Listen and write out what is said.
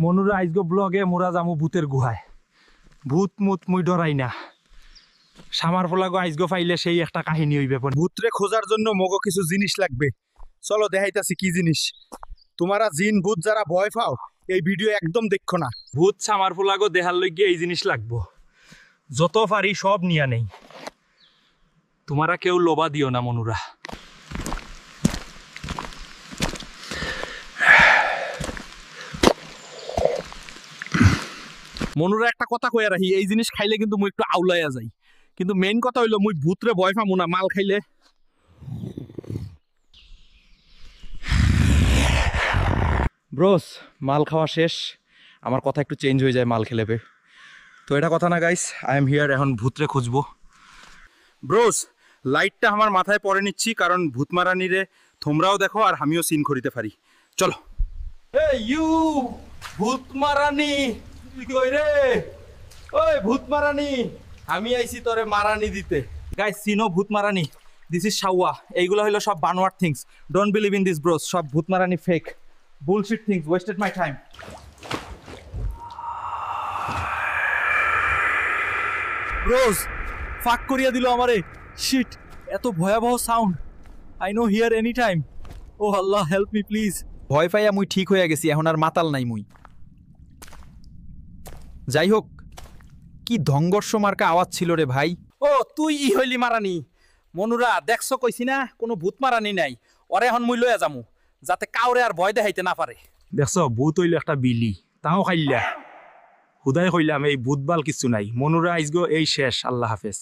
মনুরা আইজগো ব্লগে মোরা যামু ভূতের গুহায়। ভূত মুত মুই ডরাই না। সামার ফলাগো আইজগো ফাইলে সেই একটা কাহিনী হইবে। ভূতরে খোঁজার জন্য মগো কিছু জিনিস লাগবে। চলো দেখাইতাছি কি জিনিস। তোমারা জিন ভূত যারা ভয় পাও এই ভিডিও একদম দেখো না। ভূত সামার ফলাগো দেখার লইগে এই জিনিস লাগবো। যত পারি সব নিয়া নেই। তোমারা কেউ লোভা দিও না মনুরা। মনুরা একটা কথা কইয়া রাখি, এই জিনিস খাইলে কিন্তু মুই একটু আউলাইয়া যাই, কিন্তু মেইন কথা হইলো মুই ভূতরে ভয় পামু না মাল খাইলে। ব্রোস মাল খাওয়া শেষ, আমার কথা একটু চেঞ্জ হয়ে যায় মাল খেলে। তো এটা কথা না গাইস, আই এম হিয়ার। এখন ভূতরে খুঁজবো। ব্রোস লাইটটা আমার মাথায় পরে নিচ্ছি, কারণ ভূত মারানিরে তোমরাও দেখো আর আমিও সিন করিতে পারি। চলো। এই ইউ ভূত মারানি, তুই কই রে? ওই ভূত মারানি, আমি আইছি তোরে মারানি দিতে। গাইস সিনো ভূত মারানি, দিস ইজ শাওয়া। এইগুলো হলো সব বানোয়ার things. Don't believe in this bros, সব ভূত মারানি fake bullshit things, wasted my time. Bros fuck করিয়া দিল আমারে। শিট, এত ভয়াবহ sound. I no hear any time. ও আল্লাহ হেল্প মি প্লিজ। ভয় পাইয়া মুই ঠিক হইয়া গেছি, এখন আর মাতাল নাই মুই। যাই হোক, কি ধংঘর্ষ মার্কা আওয়াজ ছিল রে ভাই। ও তুই ই হইলি মারানি। মনুরা দেখছো কইছি না কোনো ভূত মারানি নাই। ওরে এখন মুই লইয়া যামু, যাতে কাউরে আর ভয় দেখাইতে না পারে। দেখছো ভূত হইল একটা বিলি, তাও খাইলা। হুদাই কইলাম এই ভূত বাল কিছু নাই। মনুরা আইজগো এই শেষ। আল্লাহ হাফেজ।